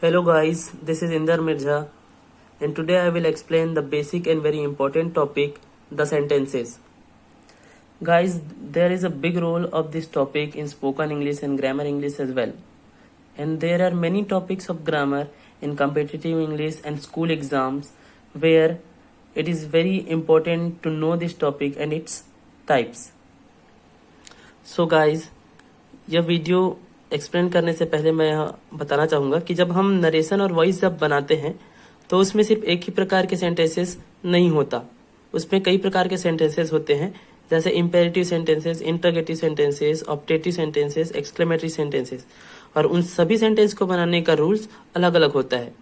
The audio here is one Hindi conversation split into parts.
Hello guys, this is Inder Mirza and today I will explain the basic and very important topic, the sentences. Guys, there is a big role of this topic in spoken English and grammar English as well. And there are many topics of grammar in competitive English and school exams where it is very important to know this topic and its types. So guys, यह वीडियो एक्सप्लेन करने से पहले मैं यहाँ बताना चाहूँगा कि जब हम नरेशन और वॉइस जब बनाते हैं तो उसमें सिर्फ एक ही प्रकार के सेंटेंसेस नहीं होता, उसमें कई प्रकार के सेंटेंसेस होते हैं, जैसे imperative sentences, interrogative sentences, optative sentences, exclamatory sentences, और उन सभी सेंटेंस को बनाने का रूल्स अलग अलग होता है।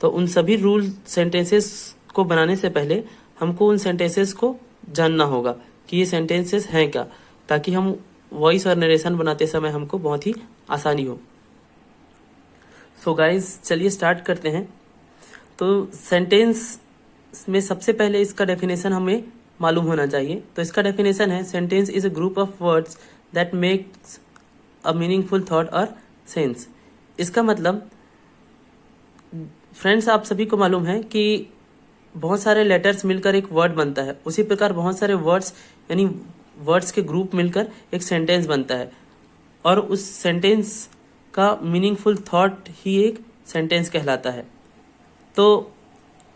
तो उन सभी रूल सेंटेंसेस को बनाने से पहले हमको उन सेंटेंसेस को जानना होगा कि ये सेंटेंसेस हैं क्या, ताकि हम वॉइस और नरेशन बनाते समय हमको बहुत ही आसानी हो। सो गाइज, चलिए स्टार्ट करते हैं। तो सेंटेंस में सबसे पहले इसका डेफिनेशन हमें मालूम होना चाहिए। तो इसका डेफिनेशन है, sentence is a group of words that makes a meaningful thought और सेंस। इसका मतलब फ्रेंड्स, आप सभी को मालूम है कि बहुत सारे लेटर्स मिलकर एक वर्ड बनता है, उसी प्रकार बहुत सारे वर्ड्स यानी वर्ड्स के ग्रुप मिलकर एक सेंटेंस बनता है, और उस सेंटेंस का मीनिंगफुल थॉट ही एक सेंटेंस कहलाता है। तो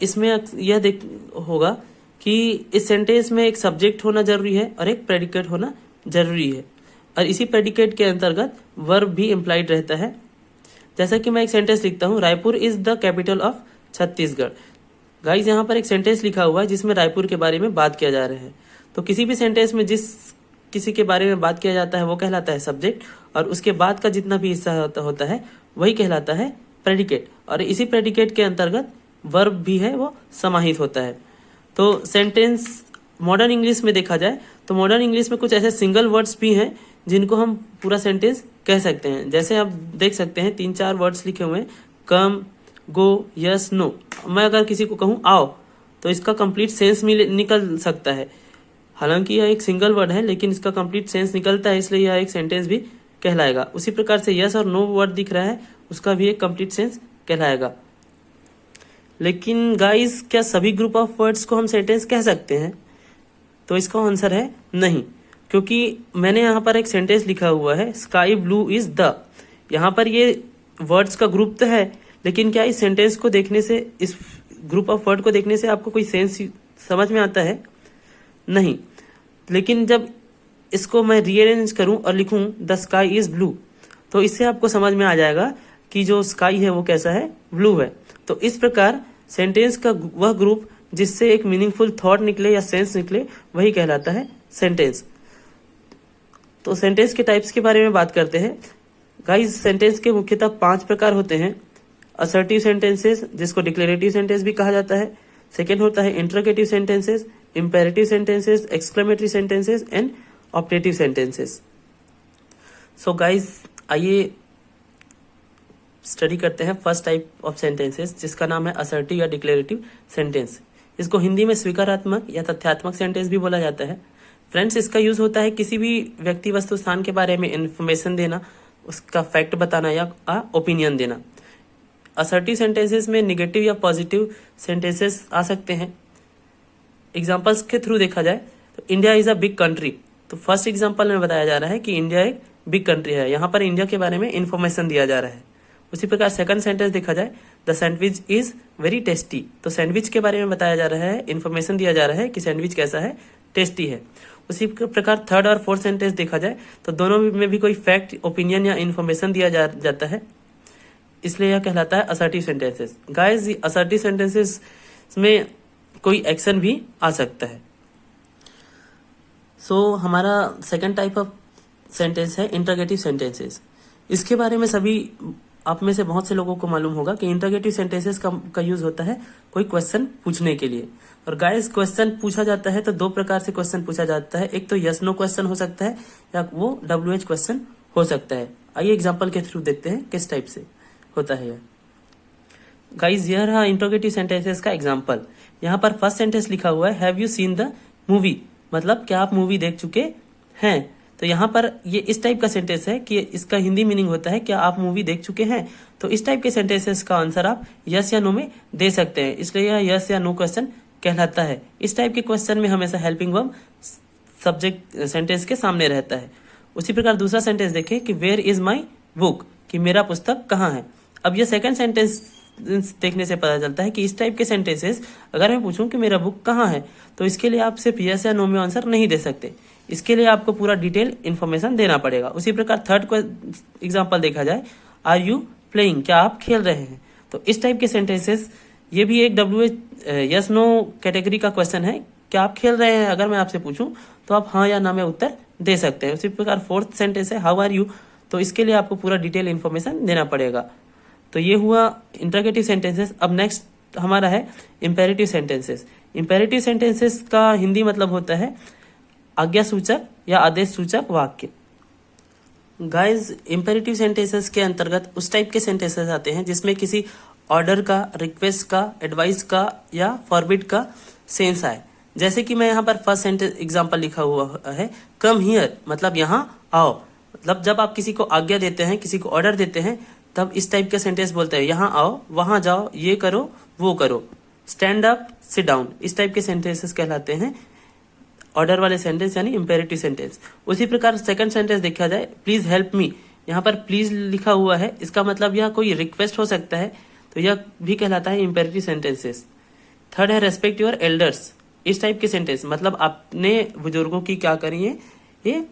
इसमें यह होगा कि इस सेंटेंस में एक सब्जेक्ट होना जरूरी है और एक प्रेडिकेट होना जरूरी है, और इसी प्रेडिकेट के अंतर्गत वर्ब भी इम्प्लाइड रहता है। जैसा कि मैं एक सेंटेंस लिखता हूँ, Raipur is the capital of Chhattisgarh. Guys, यहाँ पर एक सेंटेंस लिखा हुआ है जिसमें रायपुर के बारे में बात किया जा रहा है। तो किसी भी सेंटेंस में जिस किसी के बारे में बात किया जाता है वो कहलाता है सब्जेक्ट, और उसके बाद का जितना भी हिस्सा होता है वही कहलाता है प्रेडिकेट, और इसी प्रेडिकेट के अंतर्गत वर्ब भी है वो समाहित होता है। तो सेंटेंस मॉडर्न इंग्लिश में देखा जाए तो मॉडर्न इंग्लिश में कुछ ऐसे सिंगल वर्ड्स भी हैं जिनको हम पूरा सेंटेंस कह सकते हैं। जैसे आप देख सकते हैं 3-4 वर्ड्स लिखे हुए हैं, कम, गो, यस, नो। मैं अगर किसी को कहूँ आओ, तो इसका कंप्लीट सेंस निकल सकता है। हालांकि यह एक सिंगल वर्ड है लेकिन इसका कंप्लीट सेंस निकलता है, इसलिए यह एक सेंटेंस भी कहलाएगा। उसी प्रकार से यस और नो वर्ड दिख रहा है, उसका भी एक कंप्लीट सेंस कहलाएगा। लेकिन गाइस, क्या सभी ग्रुप ऑफ वर्ड्स को हम सेंटेंस कह सकते हैं? तो इसका आंसर है नहीं, क्योंकि मैंने यहाँ पर एक सेंटेंस लिखा हुआ है, स्काई ब्लू इज द। यहाँ पर ये वर्ड्स का ग्रुप तो है, लेकिन क्या इस सेंटेंस को देखने से, इस ग्रुप ऑफ वर्ड को देखने से आपको कोई सेंस समझ में आता है? नहीं। लेकिन जब इसको मैं रीअरेंज करूं और लिखूं द स्काई इज ब्लू, तो इससे आपको समझ में आ जाएगा कि जो स्काई है वो कैसा है, ब्लू है। तो इस प्रकार सेंटेंस का वह ग्रुप जिससे एक मीनिंगफुल थॉट निकले या सेंस निकले वही कहलाता है सेंटेंस। तो सेंटेंस के टाइप्स के बारे में बात करते हैं। गाइस, सेंटेंस के मुख्यतः 5 प्रकार होते हैं। असर्टिव सेंटेंसेस, जिसको डिक्लेरेटिव सेंटेंस भी कहा जाता है। सेकेंड होता है interrogative sentences, imperative sentences, exclamatory sentences and optative sentences. So guys, आइए स्टडी करते हैं फर्स्ट टाइप ऑफ सेंटेंसेस, जिसका नाम है असर्टिव या डिक्लेरेटिव सेंटेंस। इसको हिंदी में स्वीकारात्मक या तथ्यात्मक सेंटेंस भी बोला जाता है। फ्रेंड्स, इसका यूज होता है किसी भी व्यक्ति, वस्तु, स्थान के बारे में इंफॉर्मेशन देना, उसका फैक्ट बताना या ओपिनियन देना। असर्टिव सेंटेंसेस में निगेटिव या पॉजिटिव सेंटेंसेस आ सकते हैं। एग्जाम्पल्स के थ्रू देखा जाए तो India is a big country. तो फर्स्ट एग्जाम्पल में बताया जा रहा है कि इंडिया एक बिग कंट्री है, यहाँ पर इंडिया के बारे में इंफॉर्मेशन दिया जा रहा है। उसी प्रकार सेकंड सेंटेंस देखा जाए, the sandwich is very tasty. तो सैंडविच के बारे में बताया जा रहा है, इंफॉर्मेशन दिया जा रहा है कि सैंडविच कैसा है, टेस्टी है। उसी प्रकार थर्ड और फोर्थ सेंटेंस देखा जाए तो दोनों में भी कोई फैक्ट, ओपिनियन या इन्फॉर्मेशन दिया जाता है, इसलिए यह कहलाता है assertive sentences. Guys, assertive sentences में कोई एक्शन भी आ सकता है। सो हमारा सेकंड टाइप ऑफ सेंटेंस है इंटरोगेटिव सेंटेंसेस। इसके बारे में सभी आप में से बहुत से लोगों को मालूम होगा कि इंटरोगेटिव सेंटेंसेस का यूज होता है कोई क्वेश्चन पूछने के लिए। और गाइस, क्वेश्चन पूछा जाता है तो 2 प्रकार से क्वेश्चन पूछा जाता है। एक तो यस नो क्वेश्चन हो सकता है या वो WH क्वेश्चन हो सकता है। आइए एग्जाम्पल के थ्रू देखते हैं किस टाइप से होता है। गाइज, यह रहा इंटरोगेटिव सेंटेंसेस का एग्जाम्पल। यहाँ पर फर्स्ट सेंटेंस लिखा हुआ है, have you seen the movie, मतलब क्या आप मूवी देख चुके हैं। तो यहाँ पर ये इस टाइप का सेंटेंस है कि इसका हिंदी मीनिंग होता है क्या आप मूवी देख चुके हैं। तो इस टाइप के सेंटेंसेस का आंसर आप यस या नो में दे सकते हैं, इसलिए यह यस या नो क्वेश्चन कहलाता है। इस टाइप के क्वेश्चन में हमेशा हेल्पिंग वर्ब सब्जेक्ट सेंटेंस के सामने रहता है। उसी प्रकार दूसरा सेंटेंस देखें कि वेयर इज माई बुक, कि मेरा पुस्तक कहाँ है। अब यह सेकंड सेंटेंस देखने से पता चलता है कि इस टाइप के सेंटेंसेस अगर मैं पूछूं कि मेरा बुक कहाँ है, तो इसके लिए आप सिर्फ यस या नो में आंसर नहीं दे सकते, इसके लिए आपको पूरा डिटेल इन्फॉर्मेशन देना पड़ेगा। उसी प्रकार थर्ड को एग्जाम्पल देखा जाए, आर यू प्लेइंग, क्या आप खेल रहे हैं। तो इस टाइप के सेंटेंसेस ये भी एक यस नो कैटेगरी का क्वेश्चन है, क्या आप खेल रहे हैं। अगर मैं आपसे पूछूं तो आप हाँ या ना में उत्तर दे सकते हैं। उसी प्रकार फोर्थ सेंटेंस है हाउ आर यू, तो इसके लिए आपको पूरा डिटेल इन्फॉर्मेशन देना पड़ेगा। तो ये हुआ इंटरोगेटिव सेंटेंसेस। अब नेक्स्ट हमारा है इंपेरेटिव सेंटेंसेस। इंपेरेटिव सेंटेंसेस का हिंदी मतलब होता है आज्ञा सूचक या आदेश सूचक वाक्य। गाइस, इंपेरेटिव सेंटेंसेस के अंतर्गत उस टाइप के सेंटेंसेस आते हैं जिसमें किसी ऑर्डर का, रिक्वेस्ट का, एडवाइस का या फॉरबिड का सेंस आए। जैसे कि मैं यहाँ पर फर्स्ट सेंटेंस एग्जांपल लिखा हुआ है, कम हियर, मतलब यहाँ आओ। मतलब जब आप किसी को आज्ञा देते हैं, किसी को ऑर्डर देते हैं, तब इस टाइप का सेंटेंस बोलते हैं, यहाँ आओ, वहां जाओ, ये करो, वो करो, स्टैंड अप, सिट डाउन। इस टाइप के सेंटेंसेस कहलाते हैं ऑर्डर वाले सेंटेंस, यानी इंपेरेटिव सेंटेंस। उसी प्रकार सेकंड सेंटेंस देखा जाए, प्लीज हेल्प मी, यहाँ पर प्लीज लिखा हुआ है, इसका मतलब यह कोई रिक्वेस्ट हो सकता है, तो यह भी कहलाता है इंपेरेटिव सेंटेंसेस। थर्ड है रेस्पेक्ट योर एल्डर्स। इस टाइप के सेंटेंस मतलब आपने बुजुर्गों की क्या करिए, ये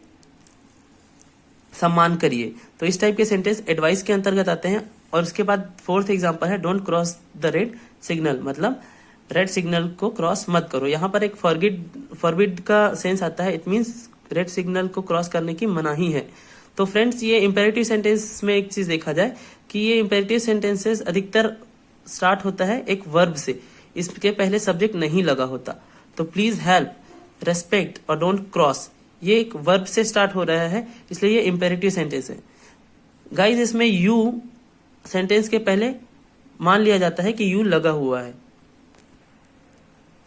सम्मान करिए। तो इस टाइप के सेंटेंस एडवाइस के अंतर्गत आते हैं। और उसके बाद फोर्थ एग्जांपल है don't cross the red signal, मतलब रेड सिग्नल को क्रॉस मत करो। यहाँ पर एक फॉरबिड का सेंस आता है, इट मीन्स रेड सिग्नल को क्रॉस करने की मनाही है। तो फ्रेंड्स, ये इंपेरेटिव सेंटेंस में एक चीज देखा जाए कि ये इंपेरेटिव सेंटेंसेस अधिकतर स्टार्ट होता है एक वर्ब से, इसके पहले सब्जेक्ट नहीं लगा होता। तो प्लीज हेल्प, रेस्पेक्ट और डोंट क्रॉस, ये एक वर्ब से स्टार्ट हो रहा है, इसलिए ये इंपेरेटिव सेंटेंस है। गाइस, इसमें यू सेंटेंस के पहले मान लिया जाता है कि यू लगा हुआ है।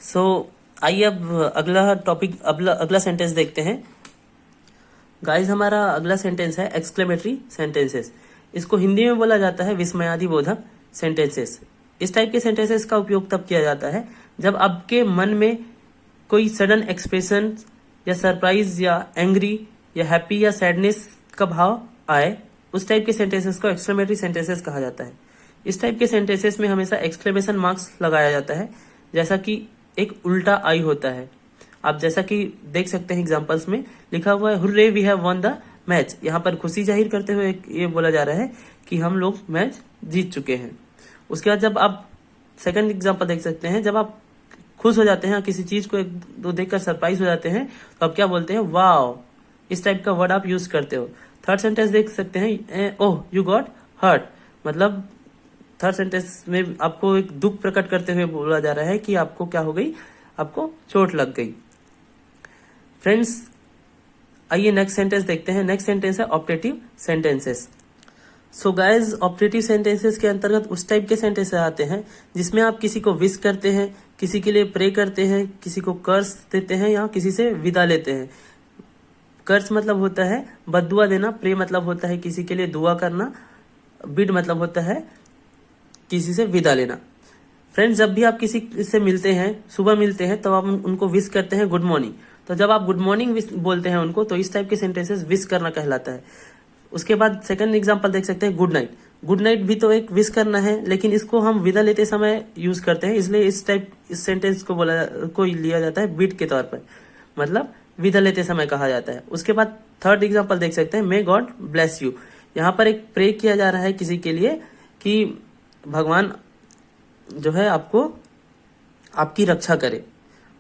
सो आइए अब अगला टॉपिक, अगला सेंटेंस देखते हैं। गाइस, हमारा अगला सेंटेंस है एक्सक्लेमेटरी सेंटेंसेस। इसको हिंदी में बोला जाता है विस्मयादिबोधक सेंटेंसेस। इस टाइप के सेंटेंसेस का उपयोग तब किया जाता है जब आपके मन में कोई सडन एक्सप्रेशन या सरप्राइज या एंग्री या हैप्पी या सैडनेस का भाव आए। उस टाइप के सेंटेंसेस को एक्सक्लेमेटरी सेंटेंसेस कहा जाता है। इस टाइप के सेंटेंसेस में हमेशा एक्सक्लेमेशन मार्क्स लगाया जाता है, जैसा कि एक उल्टा आई होता है। आप जैसा कि देख सकते हैं एग्जांपल्स में लिखा हुआ है hurray we have won the match. यहाँ पर खुशी जाहिर करते हुए ये बोला जा रहा है कि हम लोग मैच जीत चुके हैं। उसके बाद जब आप सेकंड एग्जांपल देख सकते हैं, जब आप खुश हो जाते हैं, किसी चीज को देखकर सरप्राइज हो जाते हैं, तो आप क्या बोलते हैं, वाओ। इस टाइप का वर्ड आप यूज करते हो। थर्ड सेंटेंस देख सकते हैं, ओह यू गॉट हर्ट, मतलब थर्ड सेंटेंस में आपको एक दुख प्रकट करते हुए बोला जा रहा है कि आपको क्या हो गई, आपको चोट लग गई। फ्रेंड्स, आइए नेक्स्ट सेंटेंस देखते हैं। नेक्स्ट सेंटेंस है optative sentences. So guys, optative sentences के अंतर्गत उस टाइप के सेंटेंसेस आते हैं जिसमें आप किसी को विश करते हैं, किसी के लिए प्रे करते हैं, किसी को कर्ज देते हैं या किसी से विदा लेते हैं। कर्ज मतलब होता है बद्दुआ देना, प्रे मतलब होता है किसी के लिए दुआ करना, बिड मतलब होता है किसी से विदा लेना। फ्रेंड्स, जब भी आप किसी से मिलते हैं, सुबह मिलते हैं, तो आप उनको विश करते हैं गुड मॉर्निंग। तो जब आप गुड मॉर्निंग बोलते हैं उनको, तो इस टाइप के सेंटेंसेस विश करना कहलाता है। उसके बाद सेकंड एग्जांपल देख सकते हैं गुड नाइट। गुड नाइट भी तो एक विश करना है, लेकिन इसको हम विदा लेते समय यूज करते हैं, इसलिए इस सेंटेंस को लिया जाता है बिड के तौर पर, मतलब विदा लेते समय कहा जाता है। उसके बाद थर्ड एग्जांपल देख सकते हैं मे गॉड ब्लेस यू। यहाँ पर एक प्रे किया जा रहा है किसी के लिए कि भगवान जो है आपको आपकी रक्षा करे।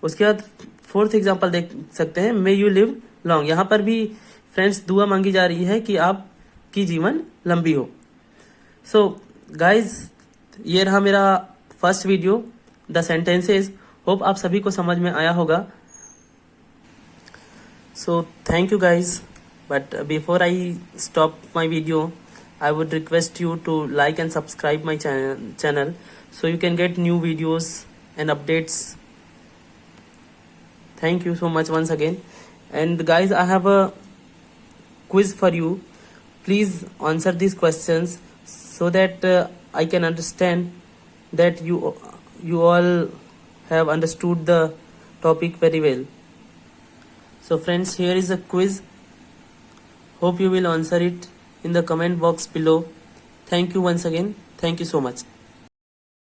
उसके बाद फोर्थ एग्जांपल देख सकते हैं मे यू लिव लॉन्ग। यहाँ पर भी फ्रेंड्स दुआ मांगी जा रही है कि आपकी जीवन लंबी हो। सो गाइज, ये रहा मेरा first video the sentences. Hope आप सभी को समझ में आया होगा। So thank you guys, but before I stop my video, I would request you to like and subscribe my channel so you can get new videos and updates. Thank you so much once again. And guys, I have a quiz for you. Please answer these questions so that I can understand that you all have understood the topic very well. So friends, here is a quiz. Hope you will answer it in the comment box below. Thank you once again. Thank you so much.